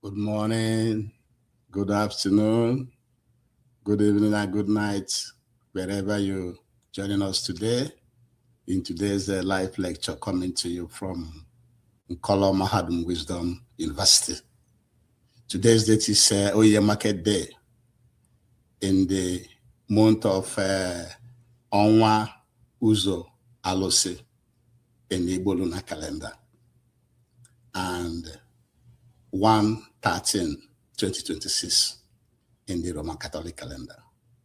Good morning, good afternoon, good evening, and good night, wherever you're joining us today in today's live lecture coming to you from Nkolo Mahadum Wisdom University. Today's date is Oye Market Day in the month of Onwa Uzo Alose in the Igbo lunar calendar, and 1/13/2026 in the Roman Catholic calendar.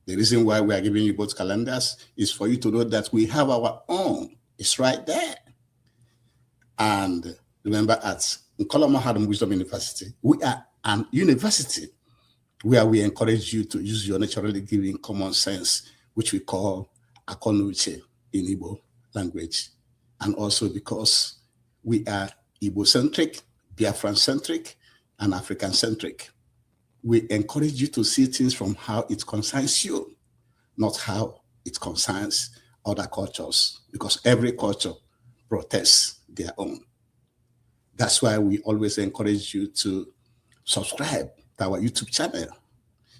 The reason why we are giving you both calendars is for you to know that we have our own. It's right there. And remember, at Nkolo Mahadum Wisdom University, we are an university where we encourage you to use your naturally giving common sense, which we call Akonuche in Igbo language. And also because we are Igbo-centric, Biafran-centric, and African-centric. We encourage you to see things from how it concerns you, not how it concerns other cultures, because every culture protests their own. That's why we always encourage you to subscribe to our YouTube channel.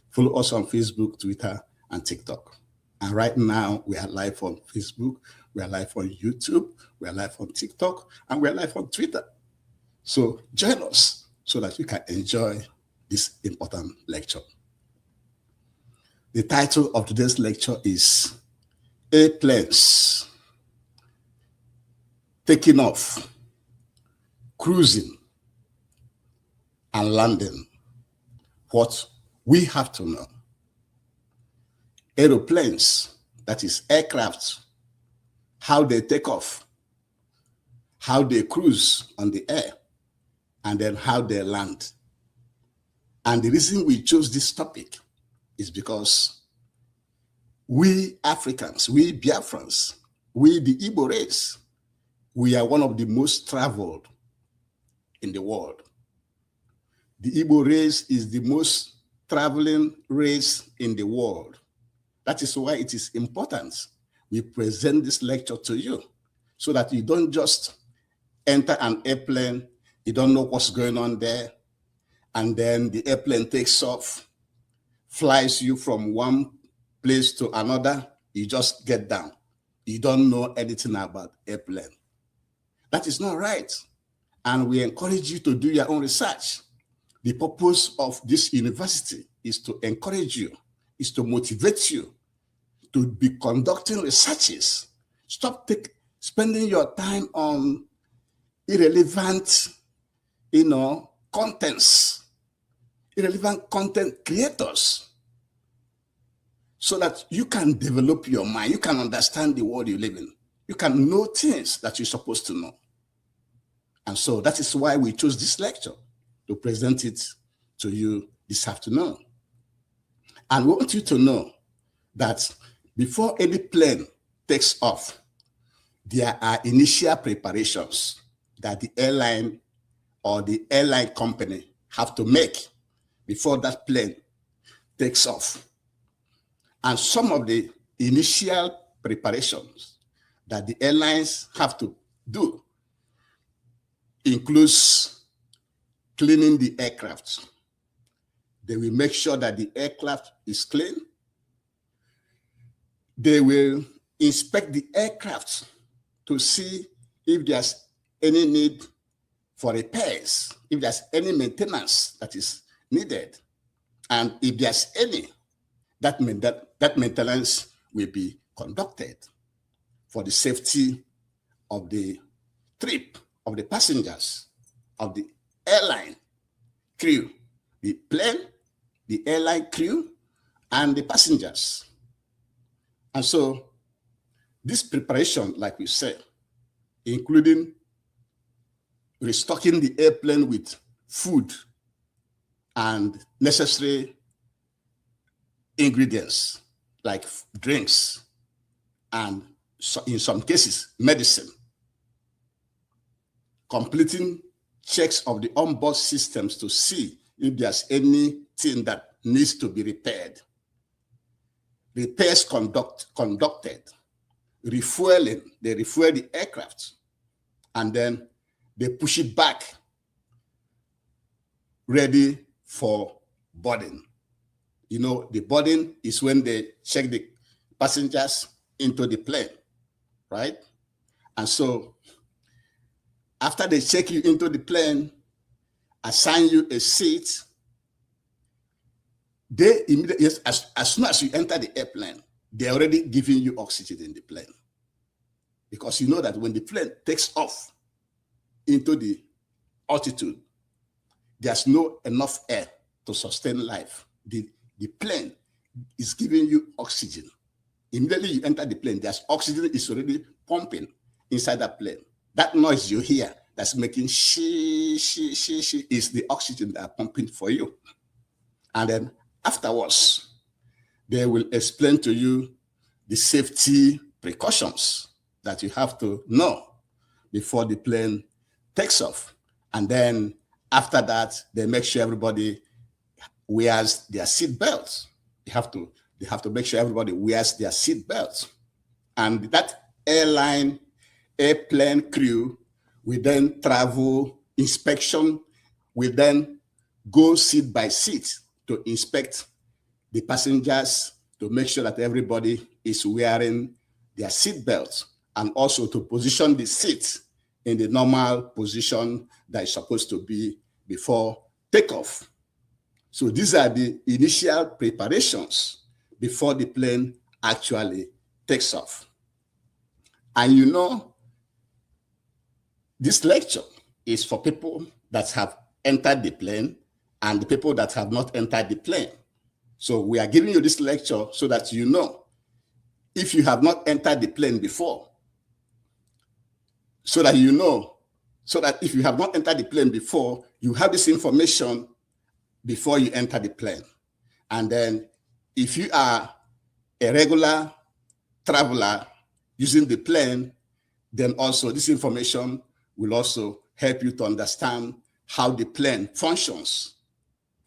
Follow us on Facebook, Twitter, and TikTok. And right now, we are live on Facebook, we are live on YouTube, we are live on TikTok, and we are live on Twitter. So join us so that you can enjoy this important lecture. The title of today's lecture is Airplanes Taking Off, Cruising, and Landing. What we have to know. Aeroplanes, that is aircraft, how they take off, how they cruise on the air, and then how they land. And the reason we chose this topic is because we Africans, we Biafrans, we the Igbo race, we are one of the most traveled in the world. The Igbo race is the most traveling race in the world. That is why it is important we present this lecture to you so that you don't just enter an airplane, you don't know what's going on there, and then the airplane takes off, flies you from one place to another, you just get down. You don't know anything about airplane. That is not right. And we encourage you to do your own research. The purpose of this university is to encourage you, is to motivate you to be conducting researches. Stop spending your time on irrelevant, contents, irrelevant content creators, so that you can develop your mind, you can understand the world you live in, you can know things that you're supposed to know. And so that is why we chose this lecture to present it to you this afternoon. And we want you to know that before any plane takes off, there are initial preparations that the airline or the airline company have to make before that plane takes off. And some of the initial preparations that the airlines have to do includes cleaning the aircraft. They will make sure that the aircraft is clean. They will inspect the aircraft to see if there's any need for repairs, if there's any maintenance that is needed. And if there's any, that maintenance will be conducted for the safety of the trip, of the passengers, of the airline crew, the plane, the airline crew, and the passengers. And so this preparation, like we said, including restocking the airplane with food and necessary ingredients like drinks and, in some cases, medicine. Completing checks of the onboard systems to see if there's anything that needs to be repaired. Repairs conducted. Refueling, they refuel the aircraft, and then they push it back ready for boarding. You know, the boarding is when they check the passengers into the plane, right? And so after they check you into the plane, assign you a seat, they immediately, yes, as soon as you enter the airplane, they're already giving you oxygen in the plane. Because you know that when the plane takes off into the altitude, there's no enough air to sustain life. The plane is giving you oxygen. Immediately you enter the plane, there's oxygen is already pumping inside that plane. That noise you hear that's making she is the oxygen that are pumping for you. And then afterwards, they will explain to you the safety precautions that you have to know before the plane takes off. And then after that, they make sure everybody wears their seat belts. They have to make sure everybody wears their seat belts. And that airplane crew will then travel inspection, will then go seat by seat to inspect the passengers, to make sure that everybody is wearing their seat belts, and also to position the seat in the normal position that is supposed to be before takeoff. So these are the initial preparations before the plane actually takes off. And you know, this lecture is for people that have entered the plane and the people that have not entered the plane. So we are giving you this lecture so that you know, if you have not entered the plane before, so that you know, so that if you have not entered the plane before, you have this information before you enter the plane. And then if you are a regular traveler using the plane, then also this information will also help you to understand how the plane functions,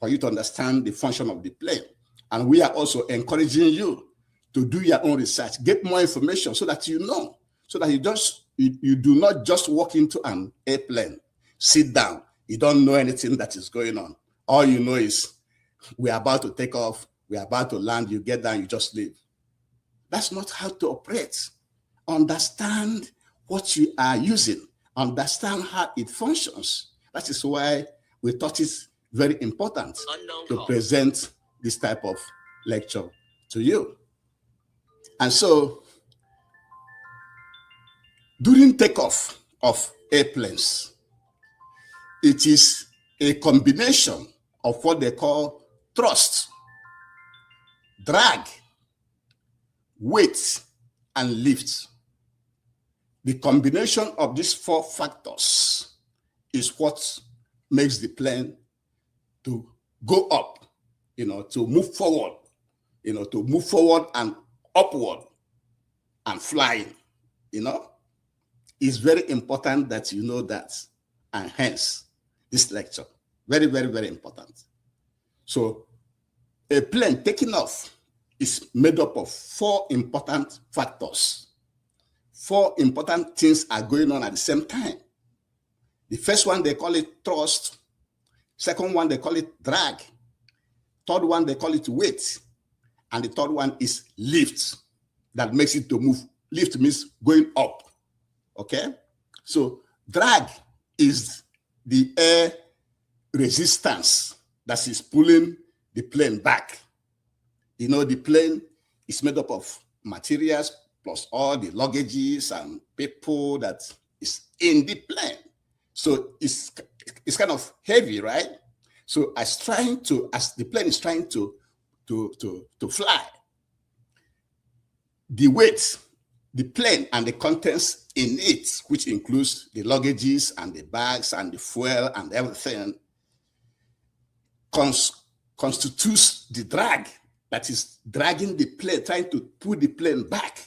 for you to understand the function of the plane. And we are also encouraging you to do your own research, get more information so that you know, so that you do not just walk into an airplane, sit down, you don't know anything that is going on. All you know is we're about to take off, we're about to land, you get down, you just leave. That's not how to operate. Understand what you are using, understand how it functions. That is why we thought it's very important to present this type of lecture to you. And so, during takeoff of airplanes, it is a combination of what they call thrust, drag, weight, and lift. The combination of these four factors is what makes the plane to go up, to move forward, to move forward and upward and flying, It's very important that you know that, and hence this lecture. Very, very, very important. So a plane taking off is made up of four important factors. Four important things are going on at the same time. The first one, they call it thrust. Second one, they call it drag. Third one, they call it weight. And the third one is lift, that makes it to move. Lift means going up. Okay? So drag is the air resistance that is pulling the plane back. The plane is made up of materials plus all the luggages and people that is in the plane. So it's kind of heavy, right? So as the plane is trying to fly, the weight, the plane and the contents in it, which includes the luggages and the bags and the fuel and everything, constitutes the drag that is dragging the plane, trying to pull the plane back.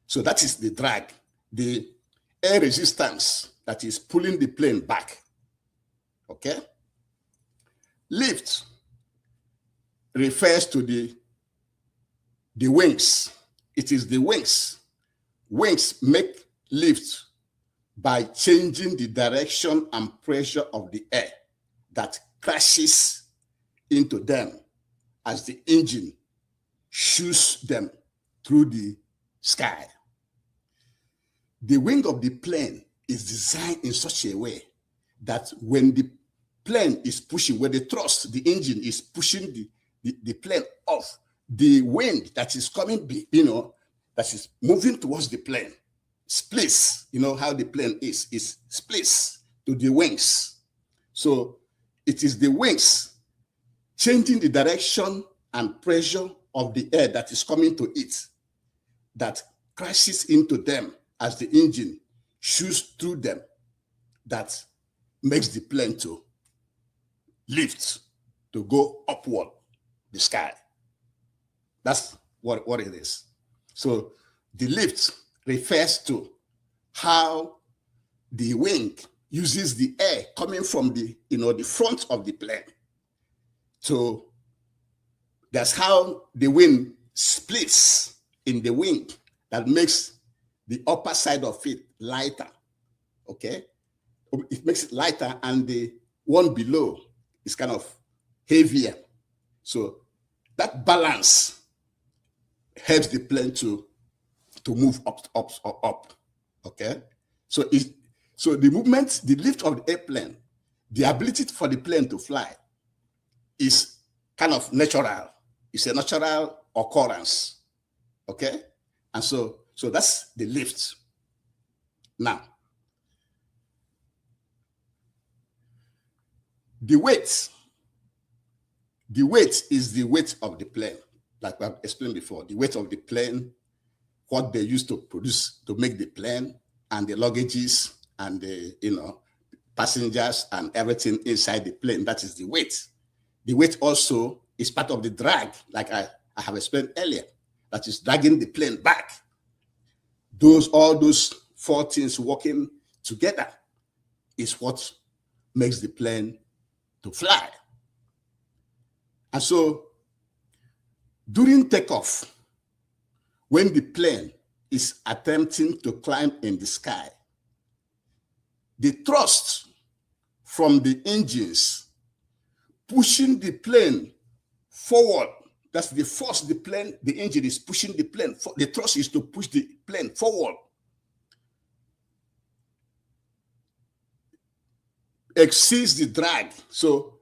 So that is the drag, the air resistance that is pulling the plane back. Okay? Lift refers to the wings. It is the wings. Wings make lift by changing the direction and pressure of the air that crashes into them as the engine shoots them through the sky. The wing of the plane is designed in such a way that when the plane is pushing, when the thrust, the engine is pushing the plane off, the wind that is coming, that is moving towards the plane splits. You know how the plane is splits to the wings. So it is the wings changing the direction and pressure of the air that is coming to it that crashes into them as the engine shoots through them, that makes the plane to lift, to go upward the sky. That's what it is. So the lift refers to how the wing uses the air coming from the front of the plane. So that's how the wind splits in the wing, that makes the upper side of it lighter. Okay, it makes it lighter, and the one below is kind of heavier. So that balance helps the plane to move up. Okay, so the movement, the lift of the airplane, the ability for the plane to fly is kind of natural. It's a natural occurrence. Okay, and so that's the lift. Now, the weight is the weight of the plane, like I've explained before. The weight of the plane, what they use to produce, to make the plane, and the luggages and the passengers and everything inside the plane. That is the weight. The weight also is part of the drag, like I have explained earlier, that is dragging the plane back. All those four things working together is what makes the plane to fly. And so during takeoff, when the plane is attempting to climb in the sky, the thrust from the engines pushing the plane forward, that's the force the engine is pushing the plane. The thrust is to push the plane forward, exceeds the drag. So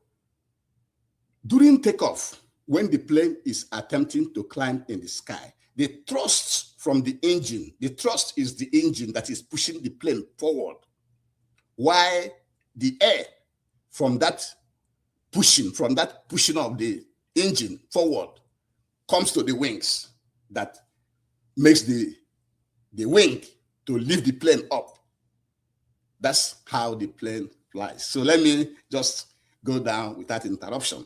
during takeoff, when the plane is attempting to climb in the sky, the thrust from the engine, the thrust is the engine that is pushing the plane forward, while the air from that pushing of the engine forward comes to the wings, that makes the wing to lift the plane up. That's how the plane flies. So let me just go down without interruption.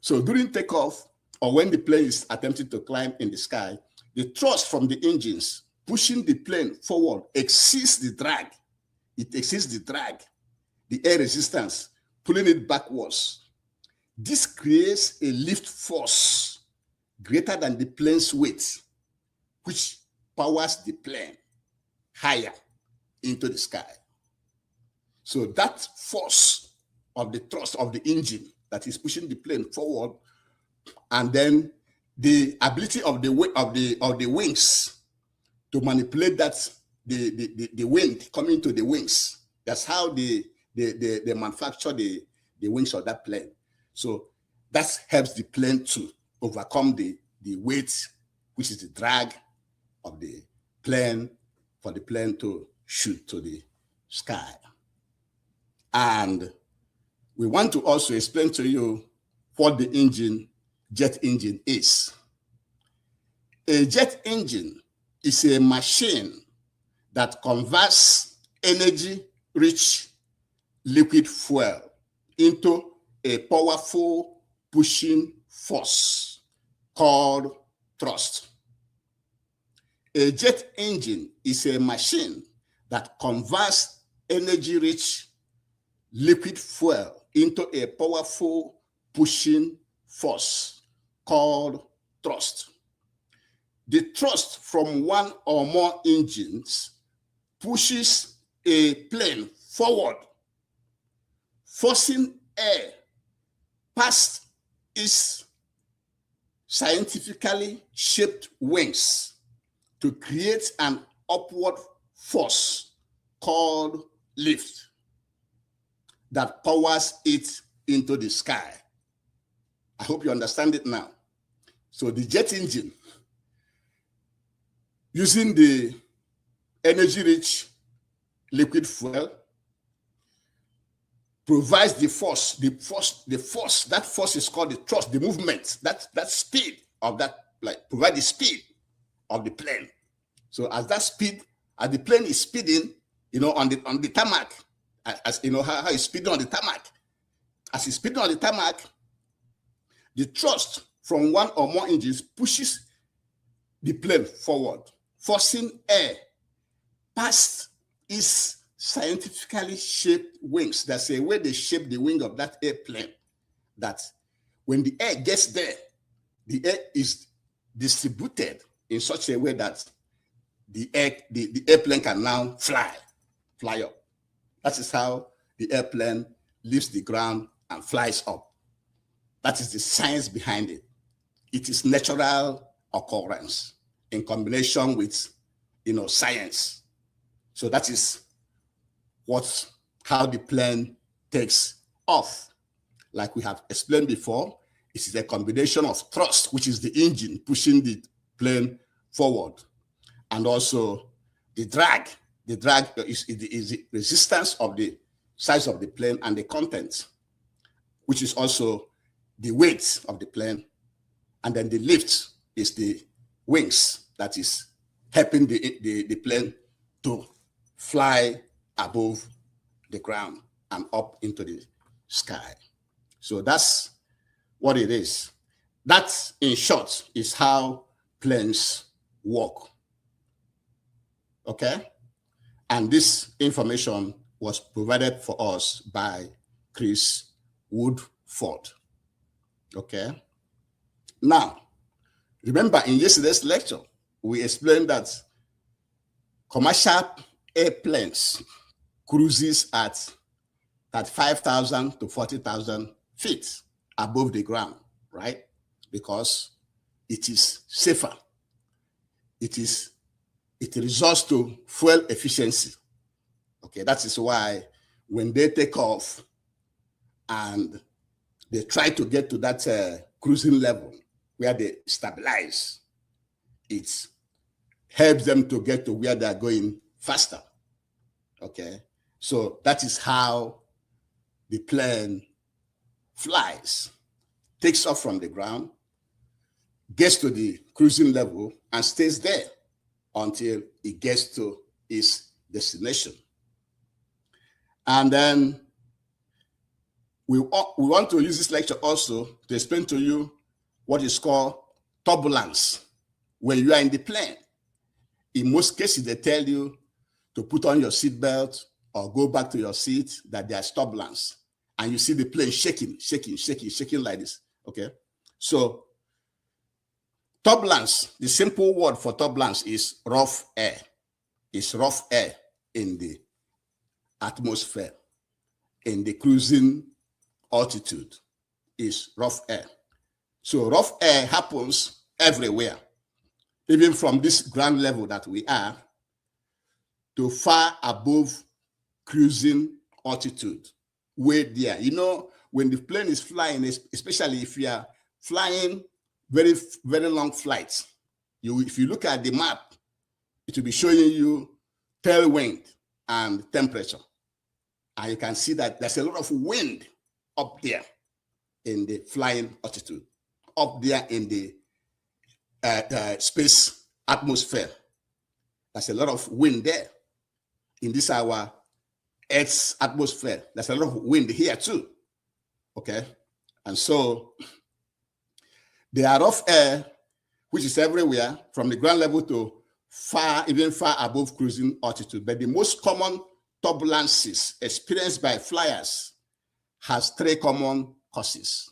So during takeoff, or when the plane is attempting to climb in the sky, the thrust from the engines pushing the plane forward exceeds the drag. It exceeds the drag, the air resistance, pulling it backwards. This creates a lift force greater than the plane's weight, which powers the plane higher into the sky. So that force of the thrust of the engine that is pushing the plane forward, and then the ability of the wings to manipulate that the wind coming to the wings. That's how they manufacture the wings of that plane. So that helps the plane to overcome the weight, which is the drag of the plane, for the plane to shoot to the sky. And we want to also explain to you what the jet engine is. A jet engine is a machine that converts energy-rich liquid fuel into a powerful pushing force called thrust. A jet engine is a machine that converts energy-rich liquid fuel into a powerful pushing force called thrust. The thrust from one or more engines pushes a plane forward, forcing air passed its scientifically shaped wings to create an upward force called lift that powers it into the sky. I hope you understand it now. So the jet engine, using the energy-rich liquid fuel, provides the force. That force is called the thrust, the movement, that speed of that, like, provide the speed of the plane. So as the plane is speeding, on the tarmac, as you know how it's speeding on the tarmac. As it's speeding on the tarmac, the thrust from one or more engines pushes the plane forward, forcing air past its scientifically shaped wings. That's a way they shape the wing of that airplane, that when the air gets there, the air is distributed in such a way that the airplane can now fly up. That is how the airplane leaves the ground and flies up. That is the science behind it. It is natural occurrence in combination with, science. So that is how the plane takes off. Like we have explained before, it is a combination of thrust, which is the engine pushing the plane forward, and also the drag. The drag is the resistance of the size of the plane and the content, which is also the weight of the plane. And then the lift is the wings that is helping the plane to fly above the ground and up into the sky. So that's what it is. That, in short, is how planes work. Okay? And this information was provided for us by Chris Woodford. Okay? Now, remember in yesterday's lecture, we explained that commercial airplanes cruises at 5,000 to 40,000 feet above the ground, right? Because it is safer. It results to fuel efficiency. Okay, that is why when they take off and they try to get to that cruising level where they stabilize, it helps them to get to where they're going faster. Okay, so that is how the plane flies, takes off from the ground, gets to the cruising level, and stays there until it gets to its destination. And then we want to use this lecture also to explain to you what is called turbulence when you are in the plane. In most cases, they tell you to put on your seatbelt or go back to your seat, that there's turbulence. And you see the plane shaking like this, okay? So turbulence, the simple word for turbulence is rough air. It's rough air in the atmosphere, in the cruising altitude is rough air. So rough air happens everywhere, even from this ground level that we are to far above cruising altitude, way there. When the plane is flying, especially if you are flying very, very long flights, if you look at the map, it will be showing you tailwind and temperature. And you can see that there's a lot of wind up there in the flying altitude, up there in the space atmosphere. There's a lot of wind there. In this our Earth's atmosphere, there's a lot of wind here too. Okay? And so there are rough air, which is everywhere from the ground level to even far above cruising altitude. But the most common turbulences experienced by flyers has three common causes.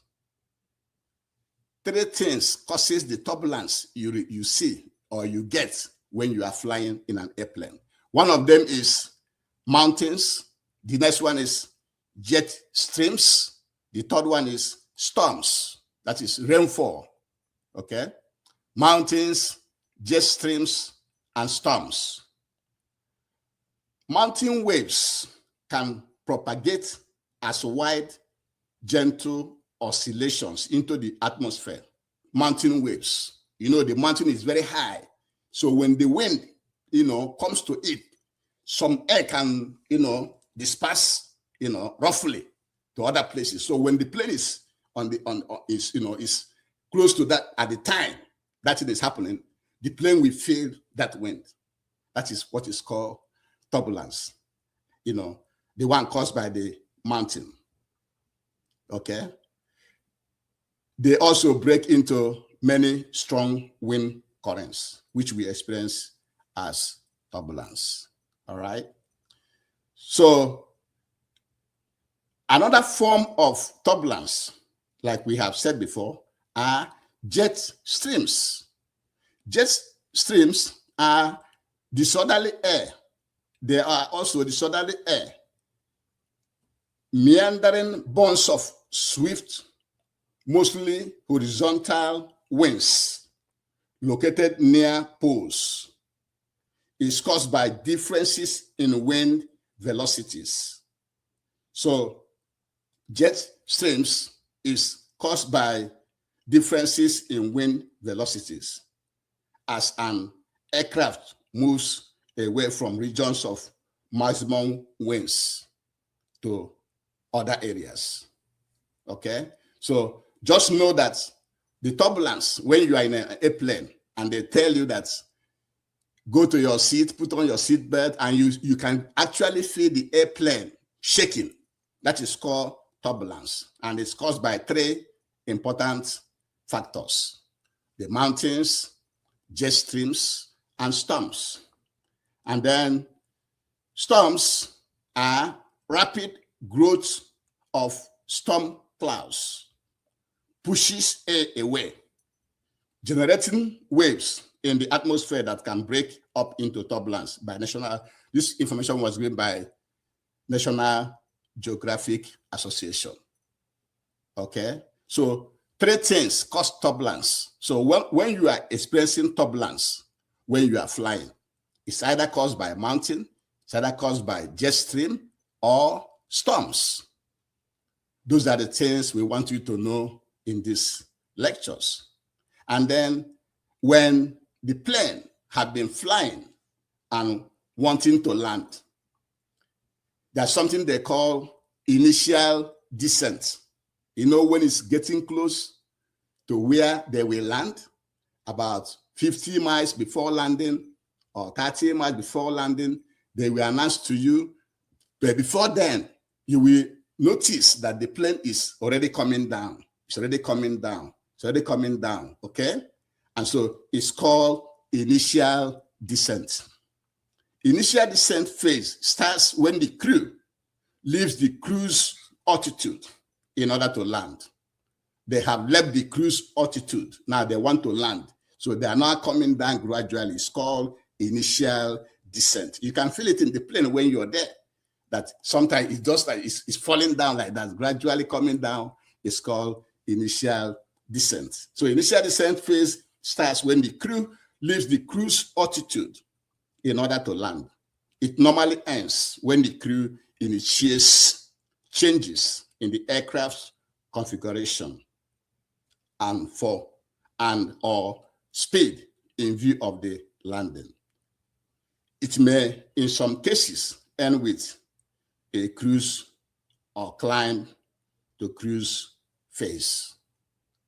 Three things causes the turbulence you see or you get when you are flying in an airplane. One of them is mountains. The next one is jet streams. The third one is storms, that is rainfall, okay? Mountains, jet streams, and storms. Mountain waves can propagate as wide, gentle oscillations into the atmosphere. Mountain waves. You know, the mountain is very high. So when the wind, comes to it, some air can, disperse, roughly to other places. So when the plane is is close to that at the time that it is happening, the plane will feel that wind. That is what is called turbulence. The one caused by the mountain. Okay. They also break into many strong wind currents, which we experience as turbulence. All right. So another form of turbulence, like we have said before, are jet streams. Jet streams are disorderly air. They are also disorderly air, meandering bonds of swift, mostly horizontal winds located near poles. Is caused by differences in wind velocities. So jet streams is caused by differences in wind velocities as an aircraft moves away from regions of maximum winds to other areas. Okay, so just know that the turbulence, when you are in an airplane and they tell you that go to your seat, put on your seat belt, and you can actually feel the airplane shaking. That is called turbulence, and it's caused by three important factors: the mountains, jet streams, and storms. And then storms are rapid growth of storm clouds, pushes air away, generating waves in the atmosphere that can break up into turbulence by this information was given by National Geographic Association. Okay, so three things cause turbulence. So when you are experiencing turbulence, when you are flying, it's either caused by a mountain, it's either caused by jet stream or storms. Those are the things we want you to know in these lectures. And then when the plane had been flying and wanting to land, there's something they call initial descent. When it's getting close to where they will land, about 50 miles before landing or 30 miles before landing, they will announce to you. But before then, you will notice that the plane is already coming down. It's already coming down. It's already coming down, okay? And so it's called initial descent. Initial descent phase starts when the crew leaves the cruise altitude in order to land. They have left the cruise altitude. Now they want to land. So they are now coming down gradually. It's called initial descent. You can feel it in the plane when you're there, that sometimes it's just like it's falling down like that, gradually coming down. It's called initial descent. So initial descent phase starts when the crew leaves the cruise altitude in order to land. It normally ends when the crew initiates changes in the aircraft's configuration or speed in view of the landing. It may, in some cases, end with a cruise or climb to cruise phase.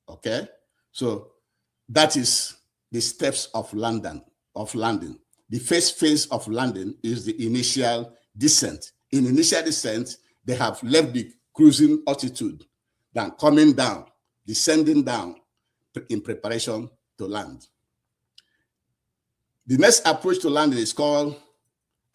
Okay, so that is the steps of landing. The first phase of landing is the initial descent. In initial descent, they have left the cruising altitude, then coming down, descending down in preparation to land. The next approach to landing is called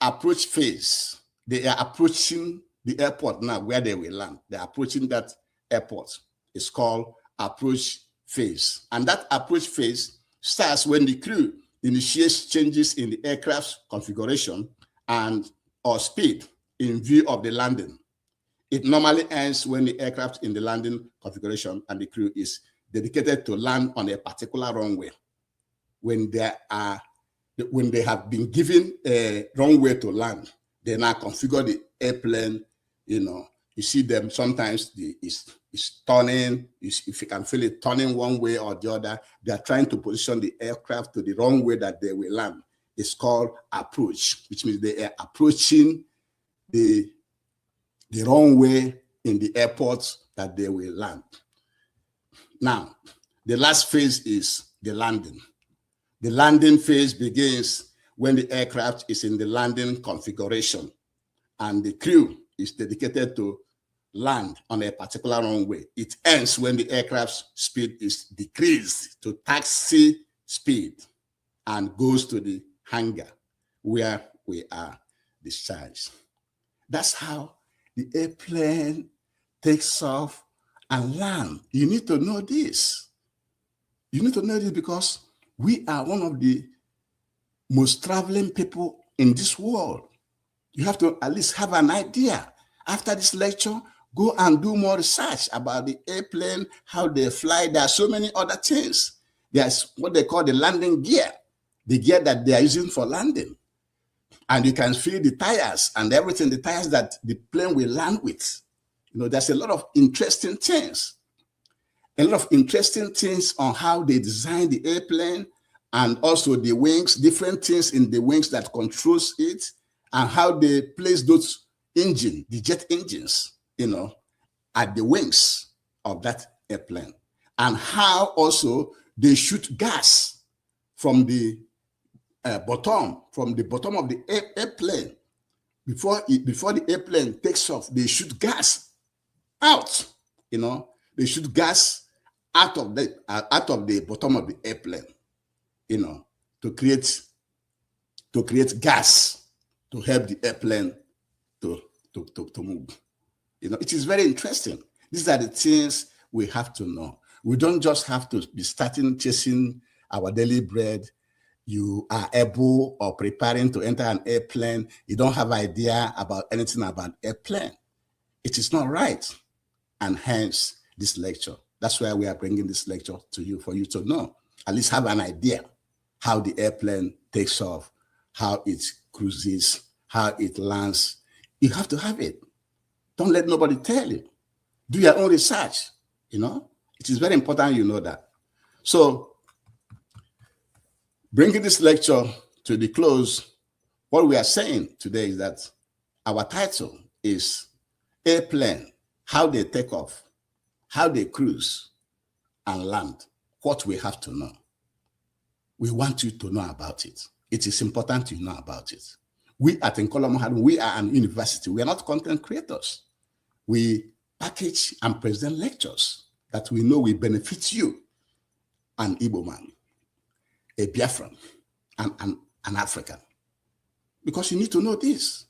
approach phase. They are approaching the airport now where they will land. They're approaching that airport. It's called approach phase. And that approach phase starts when the crew initiates changes in the aircraft's configuration and or speed in view of the landing. It normally ends when the aircraft in the landing configuration and the crew is dedicated to land on a particular runway. When they have been given a runway to land, they now configure the airplane. You see them sometimes it's turning. If you can feel it turning one way or the other, they are trying to position the aircraft to the runway that they will land. It's called approach, which means they are approaching the runway in the airport that they will land. Now, the last phase is the landing. The landing phase begins when the aircraft is in the landing configuration and the crew is dedicated to land on a particular runway. It ends when the aircraft's speed is decreased to taxi speed and goes to the hangar where we are discharged. That's how the airplane takes off and lands. You need to know this. You need to know this because we are one of the most traveling people in this world. You have to at least have an idea. After this lecture, go and do more research about the airplane, how they fly. There are so many other things. There's what they call the landing gear, the gear that they are using for landing. And you can feel the tires and everything, the tires that the plane will land with. There's a lot of interesting things. A lot of interesting things on how they design the airplane and also the wings, different things in the wings that controls it, and how they place those engines, the jet engines, at the wings of that airplane, and how also they shoot gas from the bottom of the airplane. Before the airplane takes off, they shoot gas out. They shoot gas out of the bottom of the airplane, to create gas to help the airplane to move. It is very interesting. These are the things we have to know. We don't just have to be starting chasing our daily bread. You are able or preparing to enter an airplane. You don't have idea about anything about airplane. It is not right. And hence this lecture. That's why we are bringing this lecture to you, for you to know, at least have an idea how the airplane takes off, how it cruises, how it lands. You have to have it. Don't let nobody tell you. Do your own research. It is very important you know that. So, bringing this lecture to the close, what we are saying today is that our title is Airplane, How They Take Off, How They Cruise and Land, What We Have to Know. We want you to know about it. It is important you know about it. We at Nkola Mahadum, we are an university. We are not content creators. We package and present lectures that we know will benefit you, an Igbo man, a Biafran, and an African. Because you need to know this.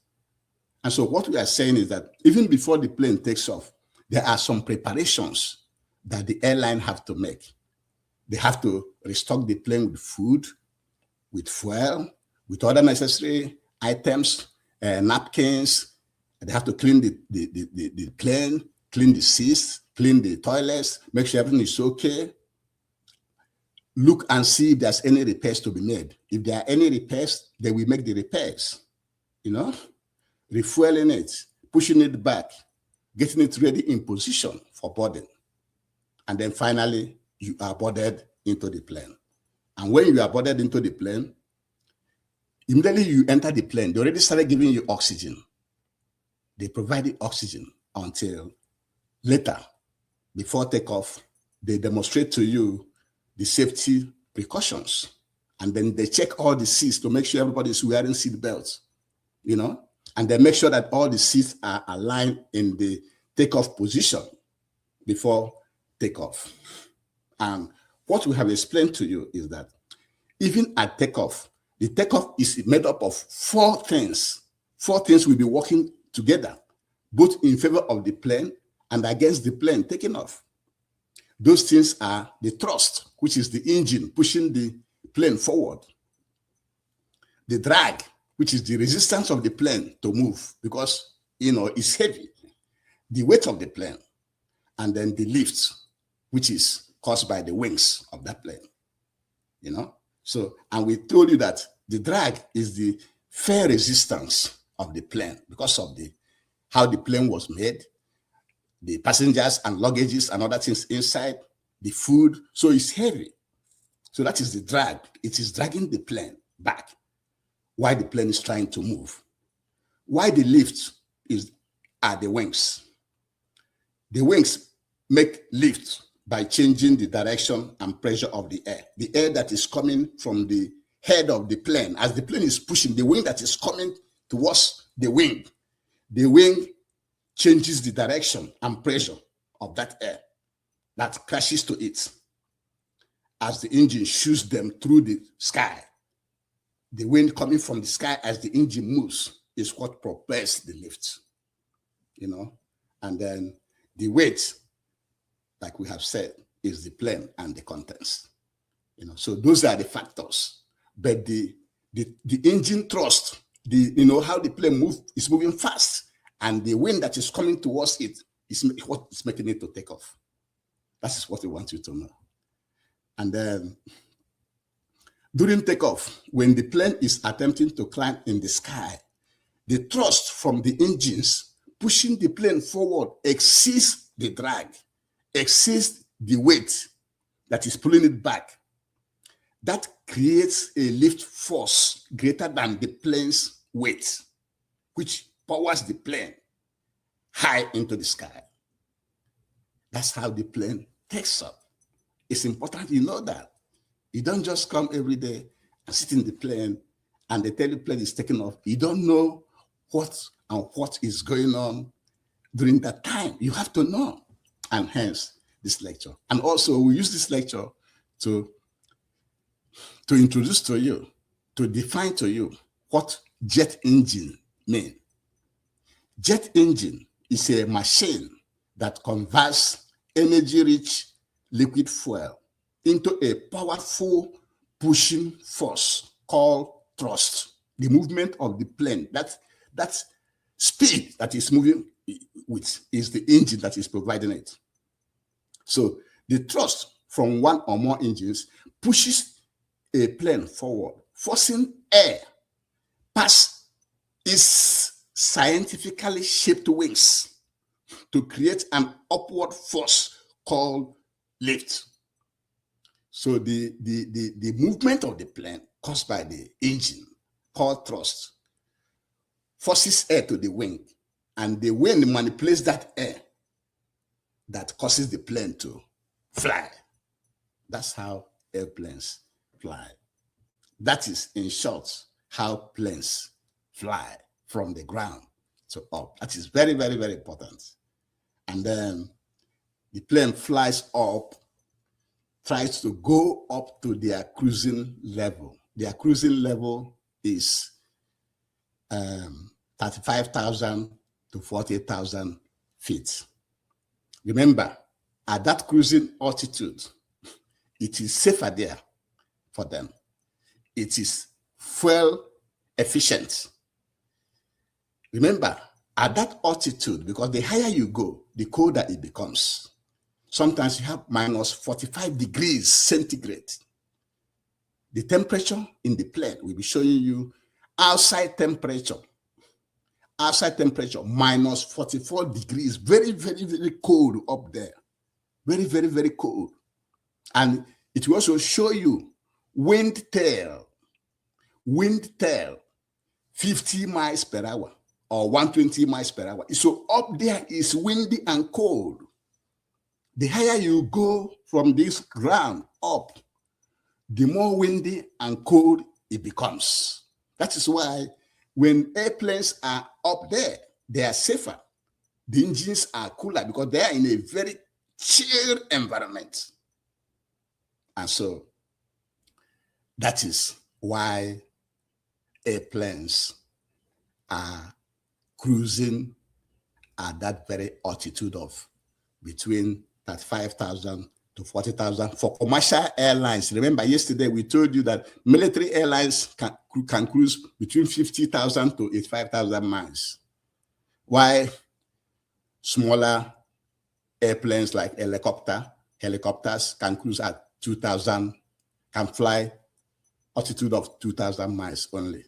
And so what we are saying is that even before the plane takes off, there are some preparations that the airline have to make. They have to restock the plane with food, with fuel, with other necessary items, napkins. They have to clean the plane, clean the seats, clean the toilets, make sure everything is okay. Look and see if there's any repairs to be made. If there are any repairs, they will make the repairs. Refueling it, pushing it back, getting it ready in position for boarding. And then finally, you are boarded into the plane. And when you are boarded into the plane, immediately you enter the plane, they already started giving you oxygen. They provide the oxygen until later, before takeoff, they demonstrate to you the safety precautions. And then they check all the seats to make sure everybody is wearing seat belts, and they make sure that all the seats are aligned in the takeoff position before takeoff. And what we have explained to you is that even at takeoff, the takeoff is made up of four things. Four things will be working together, both in favor of the plane and against the plane taking off. Those things are the thrust, which is the engine pushing the plane forward. The drag, which is the resistance of the plane to move because, it's heavy. the weight of the plane, and then the lift, which is caused by the wings of that plane. So, and we told you that the drag is the fair resistance of the plane because of how the plane was made, the passengers and luggages and other things inside, the food. So it's heavy. So that is the drag. It is dragging the plane back while the plane is trying to move. Why the lift are the wings. The wings make lift by changing the direction and pressure of the air. The air that is coming from the head of the plane, as the plane is pushing, the wing that is coming towards the wing changes the direction and pressure of that air that crashes to it as the engine shoots them through the sky. The wind coming from the sky as the engine moves is what propels the lift, and then the weight, like we have said, is the plane and the contents, so those are the factors. But the engine thrust, how the plane is moving fast, and the wind that is coming towards it is what is making it to take off. That is what we want you to know. And then during takeoff, when the plane is attempting to climb in the sky, the thrust from the engines pushing the plane forward exceeds the drag, exceeds the weight that is pulling it back. That creates a lift force greater than the plane's weight, which powers the plane high into the sky. That's how the plane takes up. It's important you know that. You don't just come every day and sit in the plane and they tell you the plane is taking off. You don't know what is going on during that time. You have to know. And hence this lecture. And also we use this lecture to introduce to you, to define to you what jet engine means. Jet engine is a machine that converts energy-rich liquid fuel into a powerful pushing force called thrust. The movement of the plane, that speed that is moving with is the engine that is providing it. So the thrust from one or more engines pushes a plane forward, forcing air past its scientifically shaped wings to create an upward force called lift. So the movement of the plane caused by the engine called thrust forces air to the wing, and the wind manipulates that air that causes the plane to fly. That's how airplanes fly. That is, in short, how planes fly from the ground to up. That is very, very, very important. And then the plane flies up, tries to go up to their cruising level. Their cruising level is 35,000 to 40,000 feet. Remember, at that cruising altitude, it is safer there for them. It is fuel efficient. Remember, at that altitude, because the higher you go, the colder it becomes. Sometimes you have minus 45 degrees centigrade. The temperature in the plane will be showing you outside temperature. Outside temperature, minus 44 degrees. Very, very, very cold up there. Very, very, very cold. And it will also show you wind tail, 50 miles per hour or 120 miles per hour. So up there is windy and cold. The higher you go from this ground up, the more windy and cold it becomes. That is why when airplanes are up there, they are safer. The engines are cooler because they are in a very chilled environment. And so that is why airplanes are cruising at that very altitude of between 35,000 to 40,000 for commercial airlines. Remember, yesterday we told you that military airlines can cruise between 50,000 to 85,000 miles. Why smaller airplanes like helicopters can cruise at 2,000, can fly altitude of 2,000 miles only,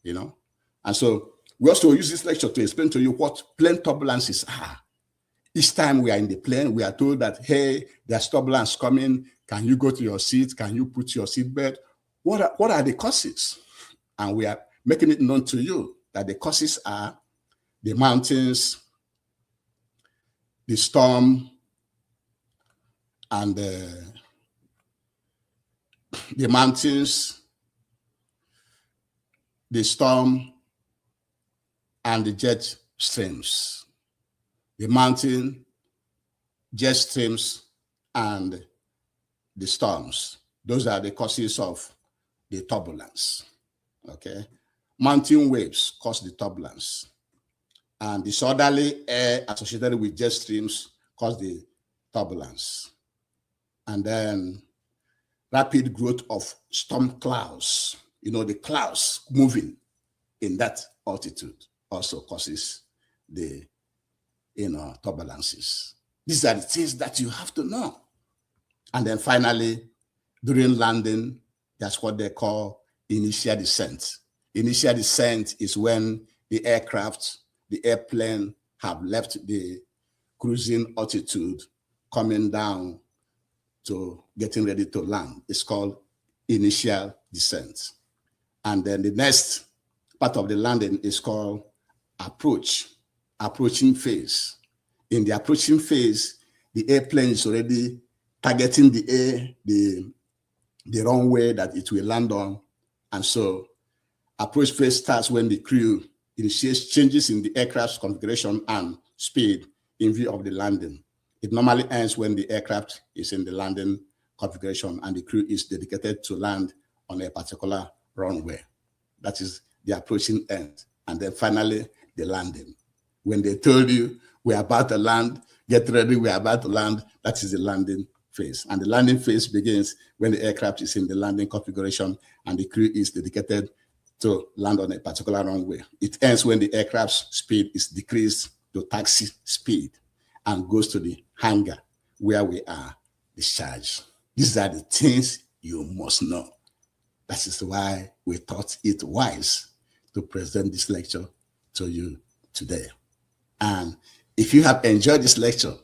you know. And so we also use this lecture to explain to you what plane turbulences are. Each time we are in the plane, we are told that, hey, there's turbulence coming. Can you go to your seat? Can you put your seatbelt? What are the causes? And we are making it known to you that the causes are the mountains, the storm, and the mountains, the storm, and the jet streams. The mountain, jet streams, and the storms. Those are the causes of the turbulence. Okay. Mountain waves cause the turbulence. And disorderly air associated with jet streams cause the turbulence. And then rapid growth of storm clouds, you know, the clouds moving in that altitude also causes the, you know, turbulences. These are the things that you have to know. And then finally, during landing, that's what they call initial descent. Initial descent is when the airplane have left the cruising altitude, coming down to getting ready to land. It's called initial descent. And then the next part of the landing is called approaching phase. In the approaching phase, the airplane is already targeting the runway that it will land on. And so approach phase starts when the crew initiates changes in the aircraft's configuration and speed in view of the landing. It normally ends when the aircraft is in the landing configuration and the crew is dedicated to land on a particular runway. That is the approaching end. And then finally, the landing. When they told you, we're about to land, get ready, we're about to land, that is the landing phase. And the landing phase begins when the aircraft is in the landing configuration and the crew is dedicated to land on a particular runway. It ends when the aircraft's speed is decreased to taxi speed and goes to the hangar where we are discharged. These are the things you must know. That is why we thought it wise to present this lecture to you today. And if you have enjoyed this lecture,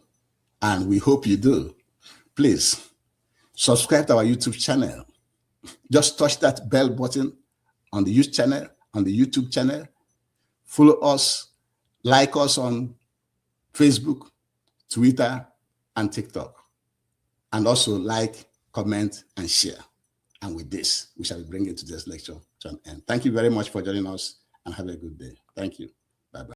and we hope you do, please subscribe to our YouTube channel. Just touch that bell button on the YouTube channel. Follow us, like us on Facebook, Twitter, and TikTok. And also like, comment, and share. And with this, we shall be bringing today's lecture to an end. Thank you very much for joining us and have a good day. Thank you.